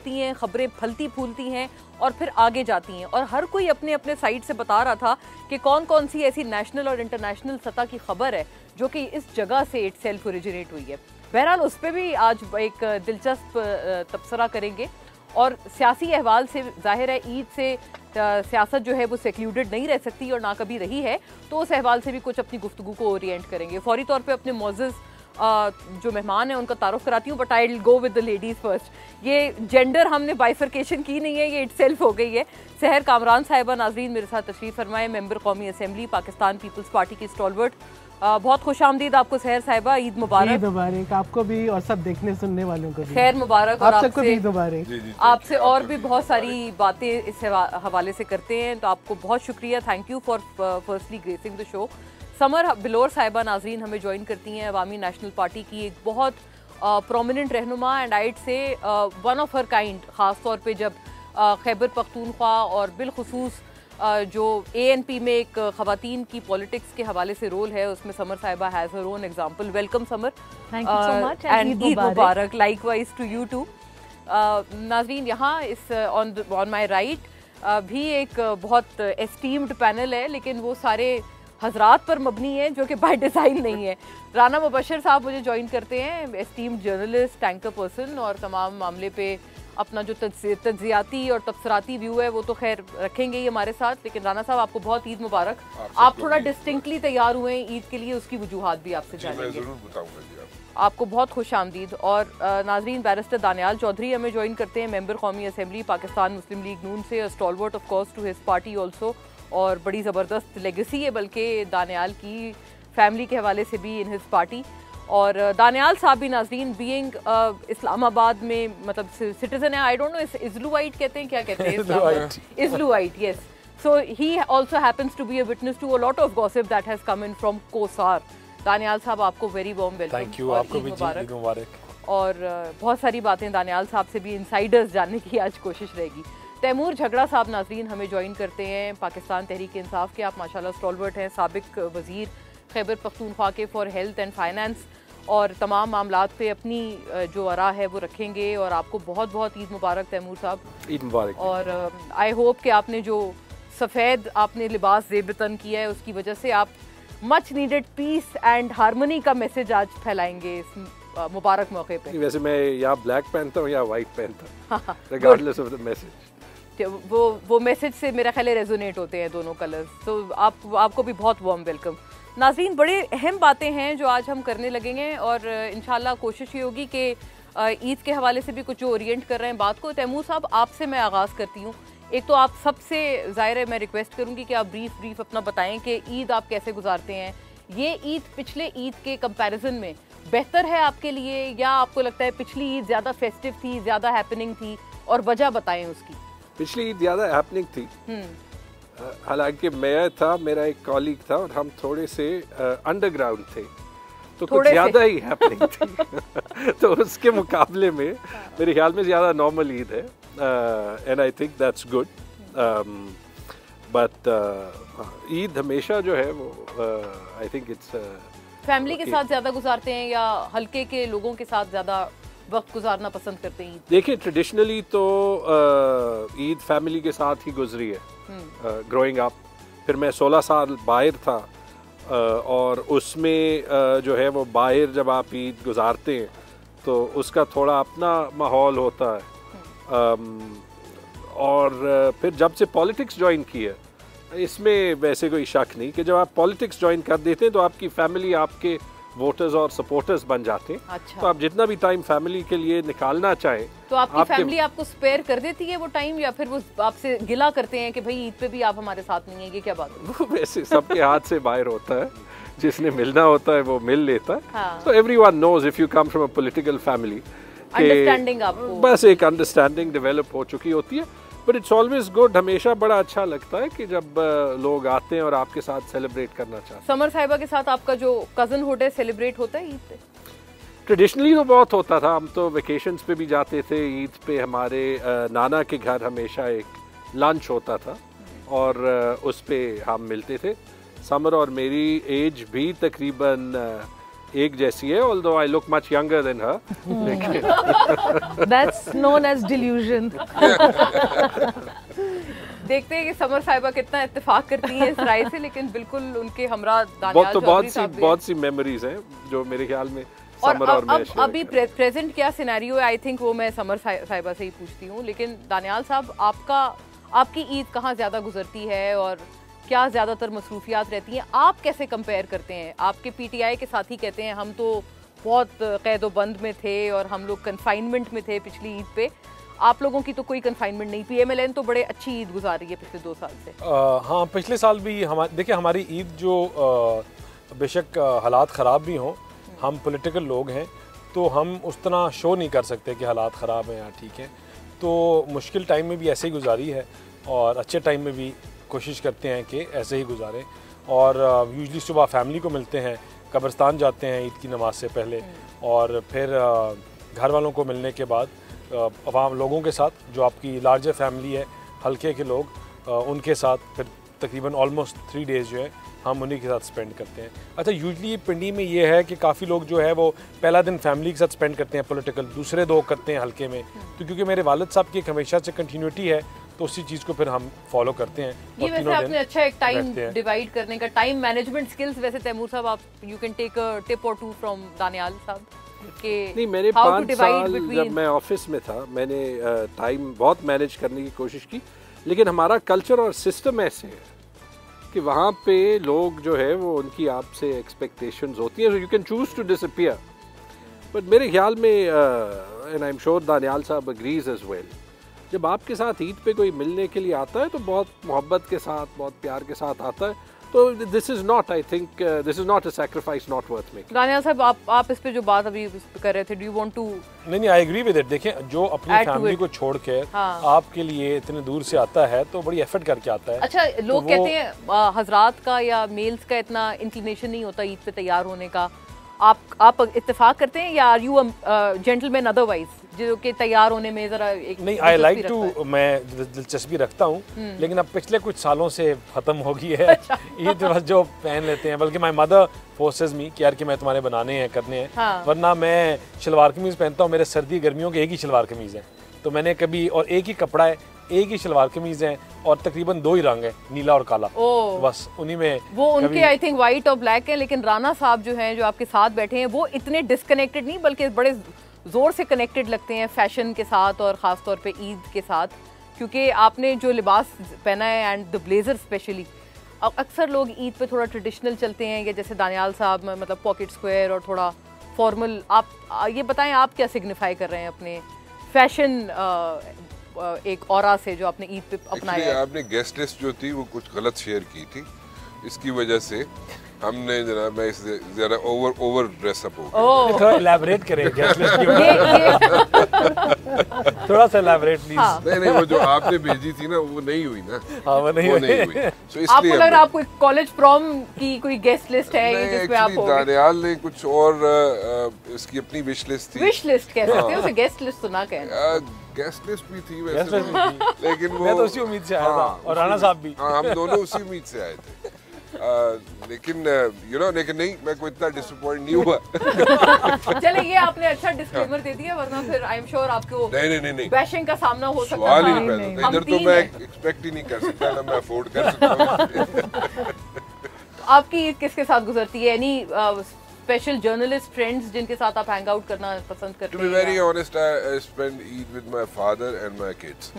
होती हैं, खबरें फलती फूलती हैं और फिर आगे जाती हैं, और हर कोई अपने अपने साइड से बता रहा था कि कौन कौन सी ऐसी नेशनल और इंटरनेशनल सतह की खबर है जो कि इस जगह से इट सेल्फ ओरिजिनेट हुई है। बहरहाल उस पर भी आज एक दिलचस्प तबसरा करेंगे, और सियासी अहवाल से जाहिर है ईद से सियासत जो है वो सेक्लूडेड नहीं रह सकती और ना कभी रही है, तो उस अहवाल से भी कुछ अपनी गुफ्तगू को ओरिएंट करेंगे। फौरी तौर पे अपने मोअज़्ज़ज़ जो मेहमान हैं उनका तारुफ कराती हूँ, but I will go with the ladies first. ये जेंडर हमने बाइफर्केशन की नहीं है, ये इटसेल्फ हो गई है। सहर कामरान साहिबा नाज़रीन मेरे साथ तशरीफ़ फरमाए, मेंबर कौमी असेंबली पाकिस्तान पीपल्स पार्टी की स्टॉलवर्ट। बहुत खुश आमदीद आपको सहर साहिबा, ईद मुबारक। ईद मुबारक आपको भी और सब देखने सुनने वालों को भी खैर मुबारक। और आप सबको भी ईद मुबारक। आपसे और भी बहुत सारी बातें इस हवाले से करते हैं, तो आपको बहुत शुक्रिया, thank you for firstly gracing the show. Samar Bilour साहिबा नाजरीन हमें ज्वाइन करती हैं, अवामी नेशनल पार्टी की एक बहुत प्रोमिनेंट रहनुमा, एंड आइड से वन ऑफ हर काइंड, ख़ास तौर पे जब खैबर पख्तूनख्वा और बिलखुसूस जो ANP में एक ख़वातीन की पॉलिटिक्स के हवाले से रोल है, उसमें समर साहिबा has her own example. Welcome Samar, thank you so much and Eid मुबारक लाइकवाइज टू यू टू। नाजरीन यहाँ इस ऑन माई राइट भी एक बहुत एस्टीम्ड पैनल है, लेकिन वो सारे हजरात पर मबनी है जो कि बाय डिज़ाइन नहीं है। राना मुबशर साहब मुझे ज्वाइन करते हैं, एस्टीम्ड जर्नलिस्ट, टैंकर पर्सन, और तमाम मामले पे अपना जो तज्जियाती और तबसराती व्यू है वो तो खैर रखेंगे ही हमारे साथ। लेकिन राना साहब आपको बहुत ईद मुबारक। आप थोड़ा डिस्टिंक्टली तैयार हुए हैं ईद के लिए, उसकी वजूहात भी आपसे जानेंगे। आपको बहुत खुश आमदीद। और नाजरीन बैरिस्टर दानियाल चौधरी हमें ज्वाइन करते हैं, मेंबर कौमी असेंबली पाकिस्तान मुस्लिम लीग नून से, stalwart of course to his party also, और बड़ी ज़बरदस्त लेगेसी है बल्कि दानियाल की फैमिली के हवाले से भी इन हिज पार्टी। और दानियाल साहब भी नाजरीन बीइंग इस्लामाबाद में मतलब सिटीजन है, आई डोंट नो इज़लुवाइट कहते हैं, क्या कहते हैं, इज़लुवाइट, yes. So he also happens to be a witness to a lot of gossip that has come in from कोसार। दानियाल साहब आपको very warm welcome. Thank you, आपको भी ईद मुबारक। और बहुत सारी बातें दानियाल साहब से भी इनसाइडर्स जानने की आज कोशिश रहेगी। तैमूर झगड़ा साहब नाजरीन हमें ज्वाइन करते हैं, पाकिस्तान तहरीक इंसाफ के आप माशाल्लाह स्टॉलवर्ट हैं, साबिक वज़ीर खैबर पख्तूनख्वा के फॉर हेल्थ एंड फाइनेंस, और तमाम मामलात पे अपनी जो आरा है वो रखेंगे। और आपको बहुत बहुत ईद मुबारक तैमूर साहब। ईद मुबारक। और आई होप कि आपने जो सफ़ेद आपने लिबास ज़ेबतन किया है उसकी वजह से आप much needed peace and harmony का मैसेज आज फैलाएंगे इस मुबारक मौके पे। वैसे मैं या ब्लैक पहनता हूँ या वाइट पहनता हूँ, रिगार्डलेस ऑफ द मैसेज। वो मैसेज से मेरा ख्याल रेजोनेट होते हैं दोनों कलर्स, तो आपको भी बहुत वार्म वेलकम। नाज़रीन बड़े अहम बातें हैं जो आज हम करने लगेंगे, और इंशाल्लाह कोशिश ये होगी कि ईद के हवाले से भी कुछ जो ओरिएंट कर रहे हैं बात को। तैमूर साहब आपसे मैं आगाज़ करती हूँ। एक तो आप सबसे ज़ाहिर है मैं रिक्वेस्ट करूँगी कि आप ब्रीफ अपना बताएं कि ईद आप कैसे गुजारते हैं। ये ईद पिछले ईद के कंपैरिजन में बेहतर है आपके लिए, या आपको लगता है पिछली ईद ज़्यादा फेस्टिव थी, ज़्यादा हैपनिंग थी, और वजह बताएं उसकी। पिछली ईद ज़्यादा हैपनिंग थी, हालांकि मैं था, मेरा एक कॉलीग था और हम थोड़े से अंडरग्राउंड थे, तो कुछ ज़्यादा ही हैपनिंग थी। तो उसके मुकाबले में मेरे ख्याल में ज़्यादा नॉर्मल ईद है, and I think that's good. But Eid हमेशा जो है वो आई थिंक इट्स फैमिली के साथ ज़्यादा गुजारते हैं या हल्के के लोगों के साथ ज़्यादा वक्त गुजारना पसंद करते हैं? देखिए ट्रेडिशनली तो ईद फैमिली के साथ ही गुजरी है ग्रोइंग अप। फिर मैं 16 साल बाहर था, और उसमें जो है वो बाहर जब आप ईद गुजारते हैं तो उसका थोड़ा अपना माहौल होता है। और फिर जब से पॉलिटिक्स ज्वाइन की है, इसमें वैसे कोई शक नहीं कि जब आप पॉलिटिक्स ज्वाइन कर देते हैं तो आपकी फैमिली आपके वोटर्स और सपोर्टर्स बन जाते हैं। अच्छा। तो आप जितना भी टाइम फैमिली के लिए निकालना चाहें तो आपकी फैमिली आपको स्पेयर कर देती है वो टाइम, या फिर वो आपसे गिला करते हैं कि भाई ईद पे भी आप हमारे साथ नहीं है, ये क्या बात है? वो वैसे सबके हाथ से बाहर होता है, जिसने मिलना होता है वो मिल लेता है। हाँ। So everyone knows if you come from a political family, understanding आपको बस एक अंडरस्टैंडिंग डेवलप हो चुकी होती है। बट इट्स ऑलवेज गुड, हमेशा बड़ा अच्छा लगता है कि जब लोग आते हैं और आपके साथ सेलिब्रेट करना चाहते हैं। समर साहिबा के साथ आपका जो कजन हुड है सेलिब्रेट होता है ईद पे? ट्रेडिशनली तो बहुत होता था, हम तो वेकेशंस पे भी जाते थे। ईद पे हमारे नाना के घर हमेशा एक लंच होता था और उस पे हम मिलते थे। समर और मेरी एज भी तकरीबन एक जैसी है, although I look much younger than her. That's known as delusion. देखते हैं कि समर साहिबा कितना इत्तेफाक करती हैं इस राय से, लेकिन बिल्कुल उनके हमरा दानियाल चौधरी साहब बहुत सी मेमोरीज हैं जो मेरे ख्याल में समर और मैं शेयर अभी प्रेजेंट क्या सिनेरियो है, आई थिंक वो मैं समर साहिबा से ही पूछती हूँ। लेकिन दानियाल साहब, आपकी ईद कहाँ ज़्यादा गुजरती है और क्या ज़्यादातर मसरूफियात रहती हैं? आप कैसे कंपेयर करते हैं? आपके पीटीआई के साथी कहते हैं हम तो बहुत कैद बंद में थे और हम लोग कन्फाइनमेंट में थे पिछली ईद पे। आप लोगों की तो कोई कन्फाइनमेंट नहीं, पीएमएलएन तो बड़े अच्छी ईद गुजार रही है पिछले 2 साल से। हाँ, पिछले साल भी देखिए हमारी ईद जो बेशक हालात ख़राब भी हों, हम पॉलिटिकल लोग हैं तो हम उस तरह शो नहीं कर सकते कि हालात ख़राब हैं या ठीक हैं। तो मुश्किल टाइम में भी ऐसे ही गुजारी है और अच्छे टाइम में भी कोशिश करते हैं कि ऐसे ही गुजारें। और यूजली सुबह फैमिली को मिलते हैं, कब्रिस्तान जाते हैं ईद की नमाज से पहले, और फिर घर वालों को मिलने के बाद अवाम लोगों के साथ, जो आपकी लार्जर फैमिली है, हल्के के लोग, उनके साथ फिर तकरीबन ऑलमोस्ट 3 डेज़ जो है हम उन्हीं के साथ स्पेंड करते हैं। अच्छा, यूजली पिंडी में ये है कि काफ़ी लोग जो है वो पहला दिन फैमिली के साथ स्पेंड करते हैं पॉलिटिकल, दूसरे 2 करते हैं हल्के में। तो क्योंकि मेरे वालिद साहब की एक हमेशा से कंटिन्यूटी है तो उसी चीज़ को फिर हम फॉलो करते हैं। ये वैसे आपने अच्छा एक टाइम डिवाइड करने का, टाइम मैनेजमेंट स्किल्स, वैसे तैमूर साहब आप you can take a tip और 2 फ्रॉम दानियाल साहब के। नहीं, मेरे 5 साल जब मैं ऑफिस में था मैंने टाइम बहुत मैनेज करने की कोशिश की, लेकिन हमारा कल्चर और सिस्टम ऐसे है कि वहाँ पे लोग जो है वो उनकी आपसे एक्सपेक्टेशंस होती हैं, you can choose to disappear. But मेरे ख्याल में and I am sure Daniyal साहब अग्रीज एज वेल, जब आपके साथ ईद पे कोई मिलने के लिए आता है तो बहुत मोहब्बत के साथ, बहुत प्यार के साथ आता है। तो this is not, I think this is not a sacrifice not worth making. Daniyal साहब, आप इस पे जो बात अभी कर रहे थे, डू यू वांट टू? नहीं, आई एग्री विद इट। देखें, जो अपनी फैमिली को छोड़ के आपके लिए इतने दूर से आता है तो बड़ी एफर्ट करके आता है। अच्छा, लोग कहते हैं हजरात का या मेल्स का इतना इंक्लिनेशन नहीं होता ईद पे तैयार होने का। आप इत्तेफाक करते हैं या आर यू जेंटलमैन अदरवाइज, जो कि तैयार होने में जरा एक नहीं, आई लाइक टू, मैं दिलचस्पी रखता हूँ, लेकिन अब पिछले कुछ सालों से खत्म हो गई है ईद बस जो पहन लेते हैं। बल्कि माय मदर फोर्सेस मी कि यार कि मैं तुम्हारे बनाने हैं, करने हैं। हाँ। वरना मैं शलवार कमीज पहनता हूँ, मेरे सर्दी गर्मियों के एक ही शलवार कमीज है, तो मैंने कभी, और एक ही कपड़ा है, एक ही शलवार कमीज है और तकरीबन 2 ही रंग है, नीला और काला, बस उन्हीं में। वो उनके आई थिंक व्हाइट और ब्लैक है। लेकिन राना साहब जो हैं, जो आपके साथ बैठे हैं, वो इतने डिस्कनेक्टेड नहीं बल्कि बड़े जोर से कनेक्टेड लगते हैं फैशन के साथ और ख़ास तौर पे ईद के साथ, क्योंकि आपने जो लिबास पहना है एंड द ब्लेजर स्पेशली। अब अक्सर लोग ईद पे थोड़ा ट्रेडिशनल चलते हैं, या जैसे दानियाल साहब में मतलब पॉकेट स्क्वायर और थोड़ा फॉर्मल। आप ये बताएं, आप क्या सिग्निफाई कर रहे हैं अपने फैशन एक ऑरा से जो आपने ईद पे अपनाया है? आपने गेस्ट लिस्ट जो थी वो कुछ गलत शेयर की थी, इसकी वजह से हमने जनाब मैं इससे ज़्यादा ओवर ड्रेस अप हो गया। थोड़ा एलैबोरेट करें गेस्ट लिस्ट की थोड़ा सा एलैबोरेट प्लीज। नहीं, वो जो आपने भेजी थी ना वो नहीं हुई ना। हाँ, वो नहीं हुई। So इसलिए आपको आपको कॉलेज प्रॉम की कोई गेस्ट लिस्ट है जिसमें आप हो? दानियाल ने कुछ और इसकी अपनी विश लिस्ट थी। विश लिस्ट कह सकते हैं उसे, गेस्ट लिस्ट तो ना कहना। गेस्ट लिस्ट भी थी वैसे, लेकिन वो मैं तो उसी उम्मीद से आया था, और राणा साहब भी। हाँ, हम दोनों उसी उम्मीद से आए थे। लेकिन लेकिन नहीं, मैं कोई इतना डिसअपॉइंट नहीं हुआ। चले, ये आपने अच्छा डिस्क्लेमर दे दिया, वरना फिर आई एम श्योर आपको नहीं बैशिंग का सामना हो सकता सवाल ही नहीं पैदा। इधर तो मैं एक्सपेक्ट ही नहीं कर सकता, ना मैं अफोर्ड कर सकता। आपकी ईद किसके साथ गुजरती है? एनी स्पेशल जर्नलिस्ट फ्रेंड्स जिनके साथ आप हैंग आउट करना पसंद करते हैं? To be very honest, I spend Eid with my father and my kids.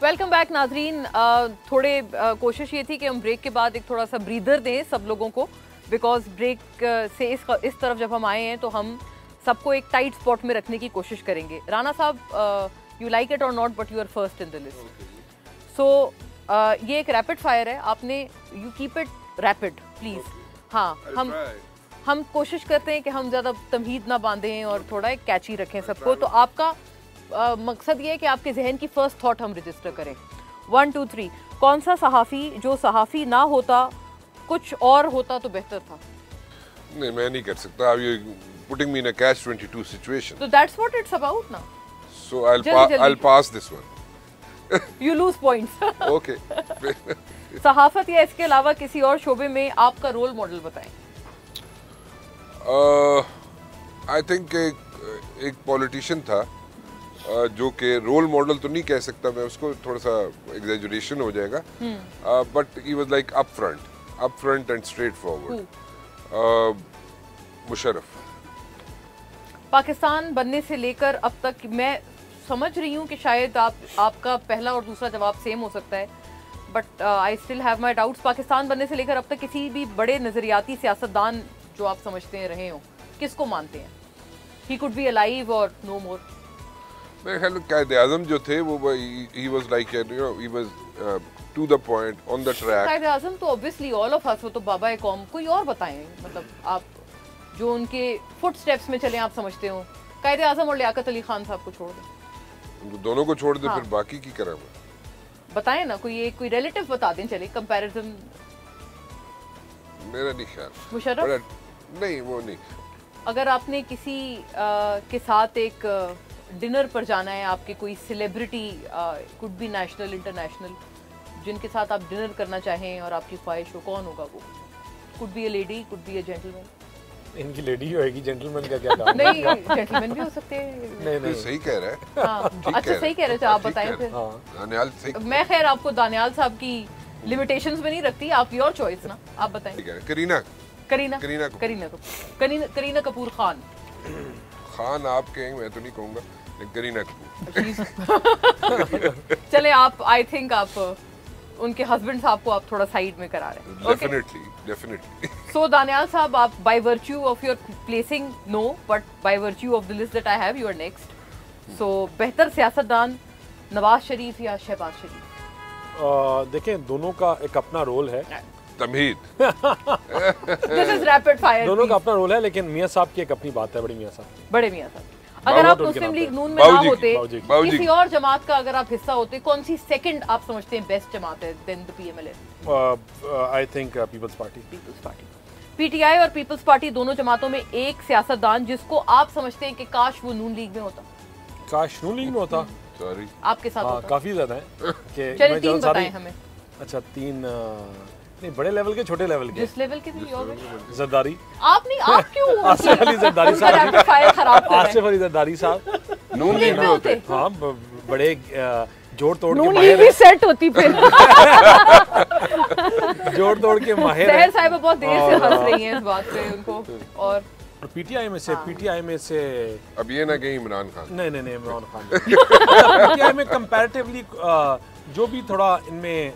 Welcome back नाजरीन। कोशिश ये थी कि हम ब्रेक के बाद एक थोड़ा सा ब्रीदर दें सब लोगों को, बिकॉज ब्रेक से इस तरफ जब हम आए हैं तो हम सबको एक टाइट स्पॉट में रखने की कोशिश करेंगे। राना साहब, यू लाइक इट और not but you are first in the list. So ये एक रैपिड फायर है, आपने you keep it rapid please. हाँ, हम कोशिश करते हैं कि हम ज़्यादा तमहीद ना बांधें और थोड़ा एक कैची रखें सबको। तो आपका मकसद ये है कि आपके जहन की फर्स्ट थॉट हम रजिस्टर करें। 1 2 3। कौन सा सहाफ़ी जो सहाफ़ी ना होता कुछ और होता तो बेहतर था? नहीं, मैं नहीं कर सकता। Are you putting me in a catch-22 situation? So that's what it's about now. So I'll pass this one. You lose points. Okay. सहाफत या इसके अलावा किसी और शोबे में आपका रोल मॉडल बताएं। I think एक पॉलिटिशियन था जो कि रोल मॉडल तो नहीं कह सकता मैं उसको, थोड़ा सा एग्जैजरेशन हो जाएगा, but he was like upfront and straight forward. Musharraf. Pakistan बनने से लेकर अब तक मैं समझ रही हूँ कि शायद आपका पहला और दूसरा जवाब सेम हो सकता है, but I still have my doubts. Pakistan बनने से लेकर अब तक किसी भी बड़े नजरियाती सियासतदान जो आप समझते हैं रहे हो, किसको मानते हैं? ही कुड बी अलाइव और नो मोर। मेरे ख्याल में कायद-ए-आज़म जो थे वो he was like, you know, he was to the point, on the track. Quaid-e-Azam तो ऑब्वियसली ऑल ऑफ अस, वो तो बाबा ए कौम। कोई और बताएं, मतलब आप जो उनके फुटस्टेप्स में चलें, आप समझते हो। कायद-ए-आज़म और लियाकत अली खान साहब को छोड़ दें, दोनों को छोड़ दे, हाँ। फिर बाकी की करें? बताएं ना, कोई रिलेटिव बता दें, चले कंपैरिजन। मेरा नहीं ख्याल। मुशर्रफ? नहीं, वो नहीं। अगर आपने किसी के साथ एक डिनर पर जाना है, आपके कोई celebrity, could be national international, जिनके साथ आप डिनर करना चाहें और आपकी ख्वाहिश हो, कौन होगा वो? Could be a lady, could be a gentleman. इनकी लेडी होएगी, जेंटलमैन का क्या काम? नहीं, जेंटलमैन भी हो सकते हैं। नहीं, सही कह रहा है। हाँ, अच्छा सही कह रहे थे आप, बताएं फिर। दानियाल सही। मैं खैर आपको दानियाल साहब की लिमिटेशंस में नहीं रखती, आप योर चॉइस ना, आप बताएं। करीना कपूर खान। खान आप कहेंगे, मैं तो नहीं कहूँगा, लेकिन करीना कपूर। चले आप, आई थिंक आप उनके हस्बैंड साहब को आप थोड़ा साइड में करा रहे हैं। डेफिनेटली। सो दानियाल साहब, आप by virtue of your placing no, but by virtue of the list that I have, you are next. So बेहतर सियासतदान नवाज शरीफ या शहबाज शरीफ? देखें, दोनों का एक अपना रोल है। तमहीद। This is rapid fire. दोनों का अपना रोल है, लेकिन मियां साहब की एक अपनी बात है। बड़े मियां साहब, अगर आप मुस्लिम लीग नून में ना होते, किसी और जमात का अगर आप हिस्सा होते, कौन सी सेकंड आप समझते हैं बेस्ट जमात है than the PMLA? I think Peoples Party. PTI और पीपल्स पार्टी दोनों जमातों में एक सियासतदान जिसको आप समझते हैं कि काश वो नून लीग में होता? काश नून लीग में होता? सॉरी, आपके साथ होता? काफी ज्यादा है कि चलिए 3 बताएं हमें। अच्छा, 3 नहीं, बड़े लेवल के, छोटे लेवल के? जिस लेवल के भी और जरदारी। आप नहीं, आप क्यों? आसिफ अली जरदारी साहब। आसिफ अली जरदारी साहब नून लीग में होते। हाँ, बड़े जोड़ तोड़ के माहिर भी सेट होती फिर। जोड़ तोड़ के माहिर। सहर साहिबा बहुत देर से हंस रही हैं इस बात पे उनको। और पीटीआई में से अब ये ना कहीं इमरान खान। नहीं, इमरान खान। पीटीआई में कंपैरेटिवली जो भी थोड़ा इनमें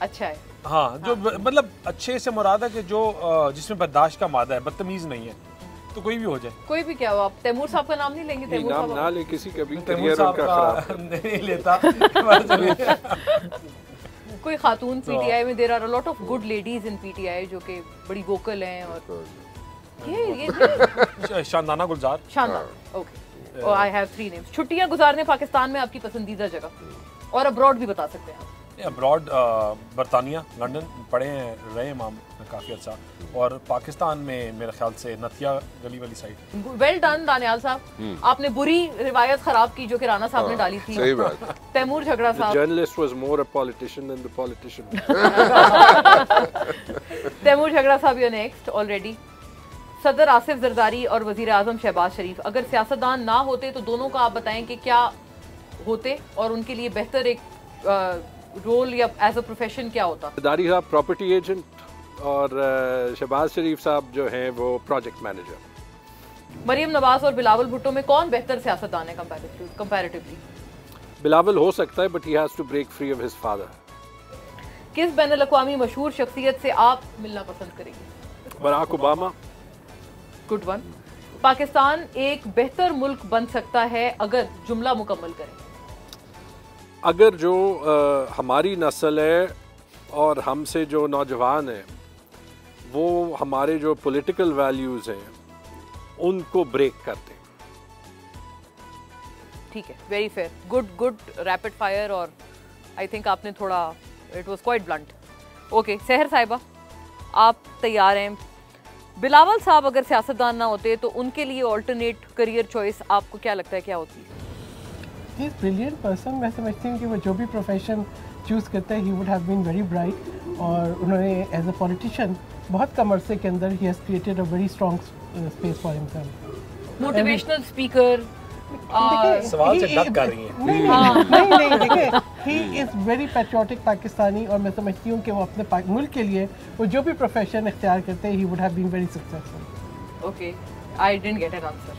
अच्छा है, हाँ, जो मतलब अच्छे से मुराद है कि जो जिसमें बर्दाश्त का मादा है, बदतमीज नहीं है, तो कोई भी हो जाए। कोई भी क्या हो, आप तैमूर साहब का नाम नहीं लेंगे? तैमूर नाम साहब ना ले किसी का भी, तैमूर साहब का नहीं लेता। कोई खातून पीटीआई में, there are a lot of good ladies in PTI जो कि बड़ी वोकल हैं। और ये शानदाना गुलजार। शानदार, ओके। और आई हैव 3 नेम्स। छुट्टियां गुजारने पाकिस्तान में आपकी पसंदीदा जगह, और अब्रॉड भी बता सकते हैं आप। अब्रॉड बरतानिया, लंदन पढ़े हैं, रहे हैं काफ़ी अच्छा, और पाकिस्तान में मेरे ख्याल से नतिया गली वाली साइड। वेल डन दानियाल साहब, आपने बुरी रिवायत खराब की जो कि राना साहब ने डाली थी। सही बात। तैमूर झगड़ा साहब। Journalist was more a politician than the politician. Taimur Jhagra साहब, यू नेक्स्ट ऑलरेडी। सदर आसिफ जरदारी और वजीर आजम शहबाज शरीफ अगर सियासतदान ना होते तो दोनों का आप बताएं कि क्या होते और उनके लिए बेहतर एक रोल या एज अ प्रोफेशन क्या होता? जरदारी साहब प्रॉपर्टी एजेंट और शहबाज शरीफ साहब जो हैं वो प्रोजेक्ट मैनेजर। मरियम नवाज और बिलावल भुट्टो में कौन बेहतर सियासतदान है कंपैरेटिवली? बिलावल हो सकता है, but he has to break free of his father. किस बैनुल अक़वामी मशहूर शख्सियत से आप मिलना पसंद करेंगे? Barack Obama. Good one. Pakistan एक बेहतर मुल्क बन सकता है अगर, जुमला मुकम्मल करें। अगर जो हमारी नस्ल है और हमसे जो नौजवान है वो हमारे जो पॉलिटिकल वैल्यूज़ हैं उनको ब्रेक करते हैं। ठीक है, very fair, good rapid fire, और आई थिंक आपने थोड़ा, it was quite blunt. Okay, सहर साहिबा, आप तैयार हैं? बिलावल साहब अगर सियासतदान ना होते तो उनके लिए ऑल्टरनेट करियर चॉइस आपको क्या लगता है क्या होती है? He is brilliant person. मैं समझती हूँ कि वो जो भी प्रोफेशन चूज़ करते हैं he would have been very bright, और उन्होंने एज अ पॉलिटिशियन बहुत कम अरसे के अंदर he has created a very strong space for himself. Motivational speaker. सवाल से डक कर रही हैं। नहीं देखिए, he is very patriotic Pakistani, और मैं समझती हूँ कि वो अपने मुल्क के लिए वो जो भी प्रोफेशन इख्तियार करते हैं he would have been very successful. Okay, I didn't get an answer.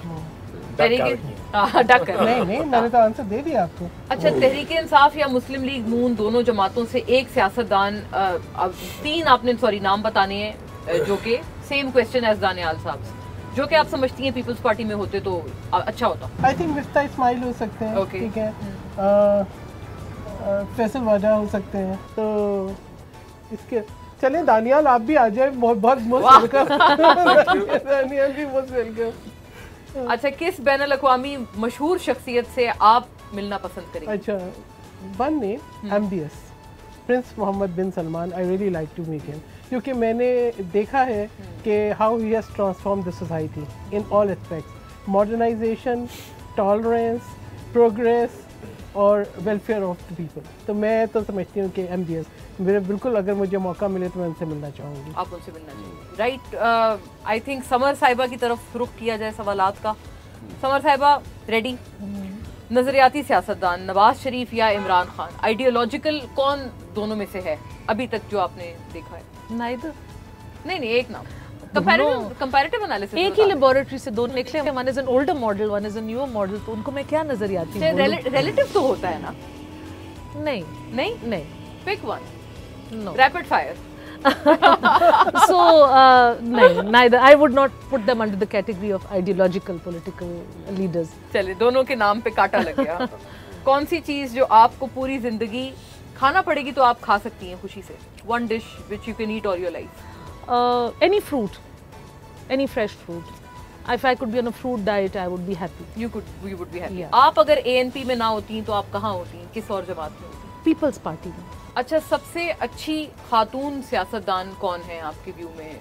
नहीं, मैंने तो आंसर दे दिया आपको। अच्छा, तहरीक इंसाफ या मुस्लिम लीग नून दोनों जमातों से एक सियासतदान, तीन आपने नाम बताने हैं जो कि सेम क्वेश्चन एज दानियाल साहब से, जो कि आप समझती हैं पीपल्स पार्टी में होते तो अच्छा होता। आई थिंक मिफ्ता इस्माइल हो सकते हैं, ठीक है, फैसल वाजा हो सकते हैं, तो इसके चले दानियाल आप भी आ जाए, बहुत मोस्ट वेलकम। दानियाल भी मोस्ट वेलकम। अच्छा, किस बैनुल अक़वामी मशहूर शख्सियत से आप मिलना पसंद करेंगे? अच्छा, one name MBS, prince Mohammed bin Salman. I really like to meet him, क्योंकि मैंने देखा है कि how he has transform the society in all aspects, modernisation, tolerance, progress और वेलफेयर ऑफ द पीपल। तो मैं तो समझती हूँ कि MBS मेरे बिल्कुल, अगर मुझे मौका मिले तो मैं उनसे मिलना चाहूँगी। आप उनसे मिलना चाहिए, राइट। आई थिंक समर साहिबा की तरफ रुख किया जाए सवालात का। समर साहिबा, रेडी? नजरियाती सियासतदान नवाज शरीफ या इमरान खान, आइडियोलॉजिकल कौन दोनों में से है अभी तक जो आपने देखा है? नाइदर। नहीं, एक नाम, कंपैरेटिव एनालिसिस। एक ही लेबोरेटरी से दोनों निकले, one is an older model, one is an newer model, तो उनको मैं क्या नजरियाती रिलेटिव तो होता है ना? नहीं, pick one. No, rapid fire. so neither. I would not put them under the category of ideological political leaders. चलिए, दोनों के नाम पे कांटा लग गया। कौन सी चीज जो आपको पूरी जिंदगी खाना पड़ेगी तो आप खा सकती हैं खुशी से? One dish which you can eat all your life. Any fruit, any fresh fruit. If I could be on a fruit diet, I would be happy. You would be happy. Yeah. आप अगर ANP में ना होती तो आप कहाँ होती? किस और जमात में होती? People's Party में। अच्छा, सबसे अच्छी खातून सियासतदान कौन है आपके व्यू में?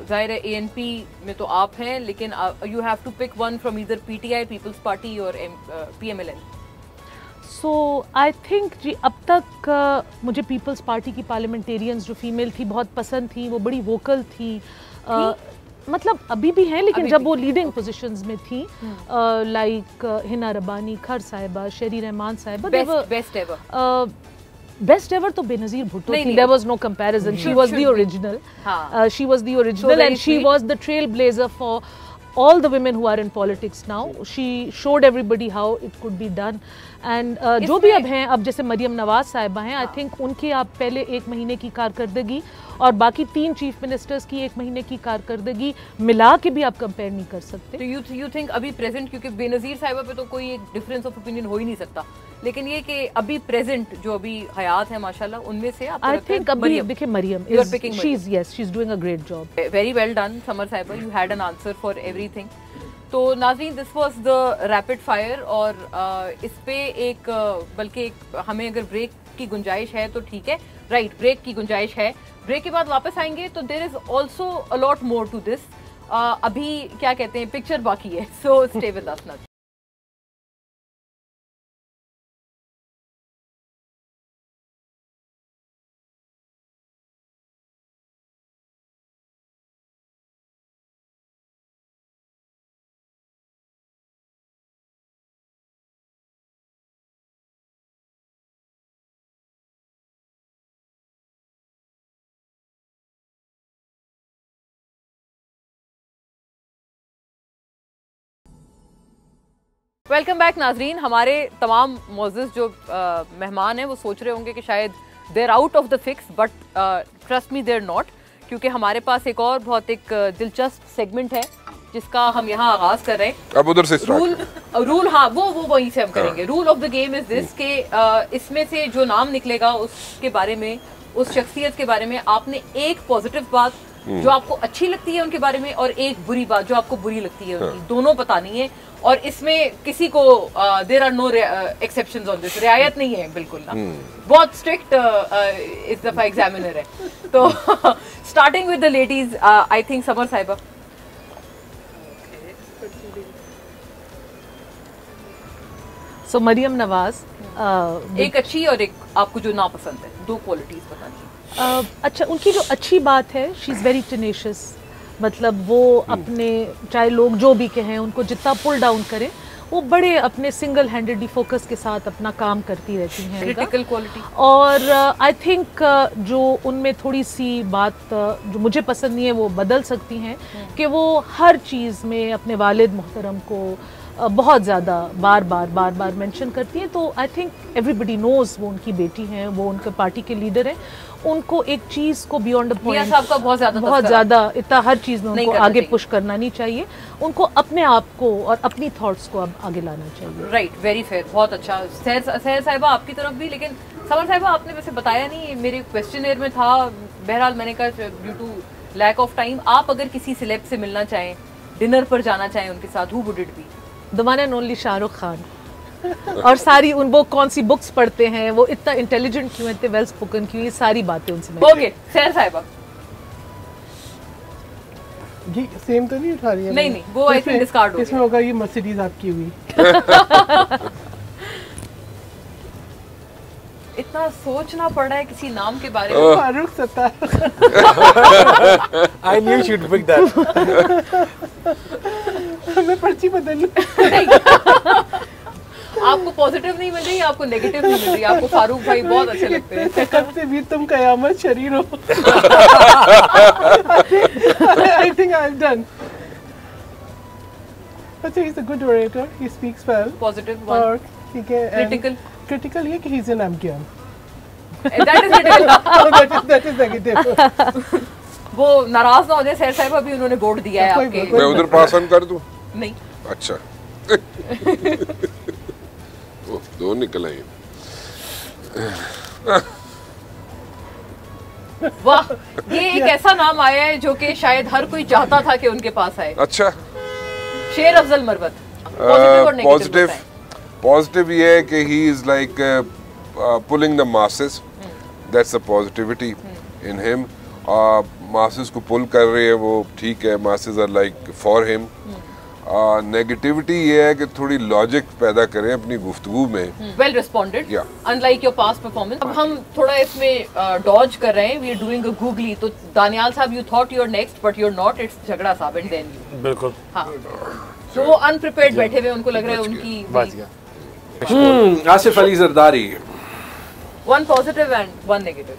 जाहिर है ANP में तो आप हैं, लेकिन you have to pick one from either PTI, Peoples Party और PMLN। सो आई थिंक जी, अब तक मुझे पीपल्स पार्टी की पार्लियामेंटेरियंस जो फीमेल थी बहुत पसंद थी, वो बड़ी वोकल थी। मतलब अभी भी हैं, लेकिन जब वो लीडिंग पोजीशंस में थी, लाइक हिना रब्बानी, खर साहिबा, शेरी रहमान साहिबा, बेस्ट एवर तो बेनजीर भुट्टो थी। There was no comparison. She was the original. She was the original, and she was the trailblazer for all the women who are in politics now. She showed everybody how it could be done. And जो भी अब हैं, अब जैसे मरियम नवाज साहिबा हैं, I think उनकी आप पहले 1 महीने की कारकर्दगी और बाकी 3 चीफ मिनिस्टर्स की 1 महीने की कारकर्दगी मिला के भी आप कंपेयर नहीं कर सकते। तो यू थिंक अभी प्रेजेंट, क्योंकि बेनजीर साहिबा पे तो कोई एक डिफरेंस ऑफ ओपिनियन हो ही नहीं सकता, लेकिन ये कि अभी प्रेजेंट जो अभी हयात है माशाल्लाह, उनमें से आप, आई थिंक अभी देखिए Maryam she is doing a great job. Very well done Samar साहिबा, you had an answer for everything. तो नाज़रीन, this was the rapid fire, और इस पे एक बल्कि हमें अगर ब्रेक की गुंजाइश है तो ठीक है, राइट, ब्रेक की गुंजाइश है। ब्रेक के बाद वापस आएंगे तो there is also a lot more to this. अभी क्या कहते हैं, पिक्चर बाकी है, so stay with us. Welcome back नाजरीन। हमारे तमाम मोअज़्ज़िज़ जो मेहमान हैं वो सोच रहे होंगे कि शायद there out of the fix, but trust me there not, क्योंकि हमारे पास एक और बहुत एक दिलचस्प सेगमेंट है जिसका हम यहाँ आगाज कर रहे हैं। अब उधर से रूल हाँ वो वहीं से हम करेंगे। Rule of the game is this के इसमें से जो नाम निकलेगा उसके बारे में, उस शख्सियत के बारे में आपने एक पॉजिटिव बात जो आपको अच्छी लगती है उनके बारे में और एक बुरी बात जो आपको बुरी लगती है उनकी, दोनों बतानी है। और इसमें किसी को there are no exceptions on this, रियायत नहीं है बिल्कुल ना, बहुत स्ट्रिक्ट इस दफा एग्जामिनर है। तो starting with the ladies, I think summer साहिबा। सो मरियम नवाज, एक अच्छी और एक आपको जो नापसंद है, दो क्वालिटीज बतानी। अच्छा, उनकी जो अच्छी बात है, शी इज़ वेरी टेनेशियस, मतलब वो अपने चाहे लोग जो भी कहें उनको जितना पुल डाउन करें वो बड़े अपने सिंगल हैंडेडली फोकस के साथ अपना काम करती रहती हैं। Critical quality. और आई थिंक जो उनमें थोड़ी सी बात जो मुझे पसंद नहीं है वो बदल सकती हैं कि वो हर चीज़ में अपने वालिद मोहतरम को बहुत ज़्यादा बार बार मेंशन करती हैं। तो आई थिंक एवरीबडी नोज़ वो उनकी बेटी हैं, वो उनके पार्टी के लीडर हैं, उनको एक चीज़ को बियॉन्ड मियां साहब का बहुत ज़्यादा इतना हर चीज़ में उनको आगे पुश करना नहीं चाहिए, उनको अपने आप को और अपनी थॉट्स को अब आगे लाना चाहिए। राइट, वेरी फेयर, बहुत अच्छा। सहर साहिबा आपकी तरफ भी, लेकिन समर साहिबा आपने वैसे बताया नहीं, मेरे क्वेश्चनर में था, बहरहाल मैंने कहा due to lack of time, आप अगर किसी सेलेब से मिलना चाहें, डिनर पर जाना चाहें उनके साथ, who would it be? The one and only Shahrukh Khan. और सारी वो कौन सी बुक्स पढ़ते हैं, वो इतना इंटेलिजेंट क्यों है, इतने वेल स्पोकन क्यों, ये सारी बातें उनसे। ओके, सहर साहिबा। जी सेम तो नहीं उठा रही है? नहीं, वो आई थिंक डिस्कार्ड हो गया। इसमें होगा ये मर्सिडीज आपकी हुई। इतना सोचना पड़ रहा है किसी नाम के बारे में। Farooq Sattar. I knew she'd pick that. मैं पर्ची बदल लूं। आपको पॉजिटिव नहीं मिल रही, आपको नेगेटिव नहीं मिल रही, आपको फारूक भाई बहुत अच्छे लगते हैं। कब से भी तुम कयामत शरीर हो। I think I'm done. अच्छा, he's a good orator. He speaks well. Positive और ठीक है। क्रिटिकल ये कि he's an MQM. That is critical. That is negative. वो नाराज ना हो जाए सहर साहिबा, भी उन्होंने वोट दिया है आपके। मैं उधर पास ऑन कर दूं? नहीं। अच्छा। दो निकल आए। वाह, ये एक ऐसा नाम आया है जो कि शायद हर कोई चाहता था कि उनके पास आए। अच्छा। शेर अफजल मरवत। पॉजिटिव और नेगेटिव। पॉजिटिव ये है कि he is like pulling the masses, that's the positivity in him. Masses को पुल कर रहे हैं वो, ठीक है, masses are like for him. Negativity ये है कि थोड़ी लॉजिक पैदा करें अपनी गुफ्तगू में। Well responded, unlike your past performance. अब हम थोड़ा इसमें डॉज कर रहे हैं, we are doing a googly. तो दानियाल साहब, you thought you are next but you are not, it's Jhagra साहब एंड देन यू। बिल्कुल। हाँ, तो वो अनप्रिपेयर्ड बैठे हुए, उनको लग रहा है उनकी बच गया। Asif Ali Zardari. One positive and one negative.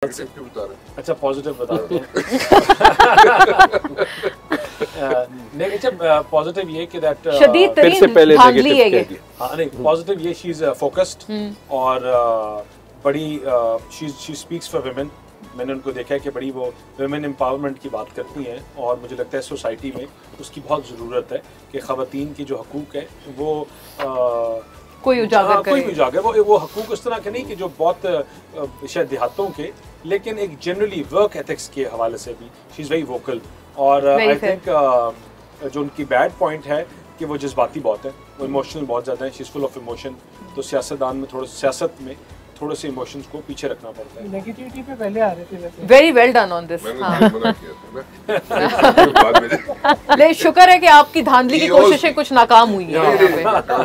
क्यों बता रहे हैं? अच्छा पॉजिटिव बता रहे नहीं अच्छा पॉजिटिव ये कि दैट शदीद फिर से तरीन पहले धांधली है नेगेटिव ये। कह दिया। हाँ नहीं पॉजिटिव ये शी इज फोकस्ड और बड़ी शी स्पीक्स फॉर वुमेन। मैंने उनको देखा है कि बड़ी वो वुमेन एम्पावरमेंट की बात करती हैं और मुझे लगता है सोसाइटी में उसकी बहुत ज़रूरत है कि ख़वातीन की जो हकूक़ है वो कोई उजागर करे। कोई भी उजागर वो हकूक़ उस तरह के नहीं कि जो बहुत शायद देहातों के, लेकिन एक जनरली वर्क एथिक्स के हवाले से भी शी इज़ वेरी वोकल। और आई थिंक जो उनकी बैड पॉइंट है कि वो जज्बाती बहुत है, वो इमोशनल बहुत ज़्यादा है, she is full of emotion. तो सियासतदान में सियासत में थोड़े से इमोशंस को पीछे रखना पड़ता है। नेगेटिविटी पे पहले आ रहे थे वैसे। Very well done on this. मैंने मना किया था ना बाद में। ले शुक्र है कि आपकी धांधली की कोशिशें कुछ नाकाम हुई हैं यहाँ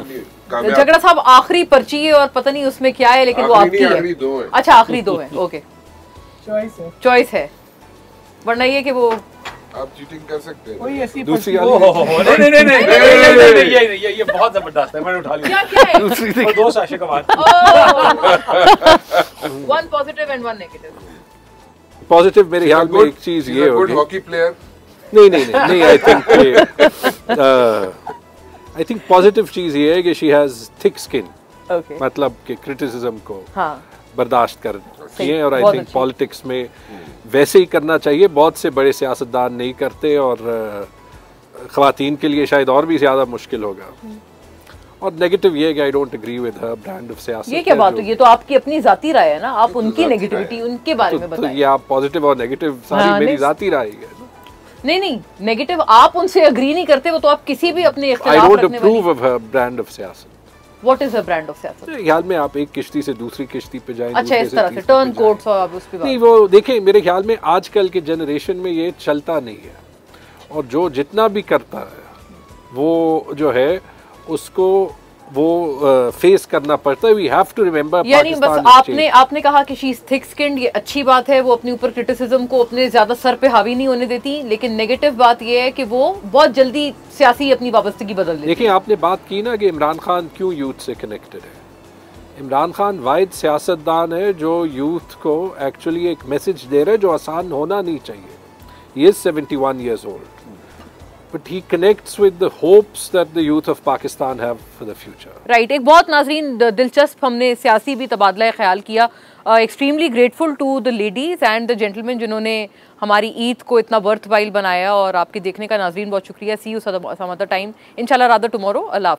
पे। झगड़ा साहब आखिरी पर्ची है और पता नहीं उसमें क्या है, लेकिन वो आपकी आखिरी दो है। है। अच्छा आखिरी दो है, ओके चॉइस है, वरना ये कि वो आप चीटिंग कर सकते हैं। कोई ऐसी दूसरी नहीं ये बहुत जबरदस्त है, मैंने उठा लिया। क्या है? और दो साशे का बात। One positive and one negative. Positive मेरे ख्याल में एक चीज ये गुड होगी। Hockey player. नहीं आई थिंक पॉजिटिव चीज ये है कि she has thick skin, okay मतलब कि क्रिटिसिज्म को हाँ बर्दाश्त करती है। और आई बहुत थिंक अच्छी। पॉलिटिक्स में वैसे ही करना चाहिए, बहुत से बड़े सियासतदान नहीं करते और ख़वातीन के लिए शायद और भी ज़्यादा मुश्किल होगा। और नेगेटिव ये है कि I don't agree with her brand of सियासत। ये क्या बात हुई? ये तो आपकी अपनी जाती राय है ना, आप उनकी नेगेटिविटी उनके बारे में तो बताएं। ये आप पॉजिटिव और नेगेटिव सारी हाँ, मेरी नहीं। जाती राय है। नहीं नेगेटिव आप उनसे अग्री नहीं करते, वो तो आप किसी भी अपने आई इख्तिलाफ डोंट रखने वाली। Approve of her brand of सियासत। What is a brand of सियासत? मेरे ख्याल में आप एक किश्ती से दूसरी किश्ती पे जाएं, अच्छा दूसरे इस तरह से तीसरी टर्न पे जाएं। कोट्स और आप उस पे नहीं बात। वो देखें, मेरे ख्याल में आजकल के जनरेशन में ये चलता नहीं है। और जो जितना भी करता है वो जो है उसको वो फेस करना पड़ता है। वी हैव टू रिमेंबर यानी बस आपने कहा कि शी इज थिक स्किन्ड, ये अच्छी बात है, वो अपने ऊपर क्रिटिसिज्म को अपने ज्यादा सर पे हावी नहीं होने देती। लेकिन नेगेटिव बात ये है कि वो बहुत जल्दी सियासी अपनी वाबस्तगी बदल देती है। देखिए आपने बात की ना कि इमरान खान क्यों यूथ से कनेक्टेड है। इमरान खान वाहिद सियासतदान है जो यूथ को एक्चुअली एक मैसेज दे रहे है जो आसान होना नहीं चाहिए। He is 71 years old, but he connects with the hopes that the youth of Pakistan have for the future. Right एक बहुत नाजरीन दिलचस्प हमने सियासी भी तबादला ख्याल किया। Extremely grateful to the ladies and the gentleman जिन्होंने हमारी ईद को इतना वर्थ वाइल बनाया। और आपके देखने का नाजरीन बहुत शुक्रिया। सी यू सम अदर टाइम इंशाल्लाह रादर टुमारो। अल्लाह।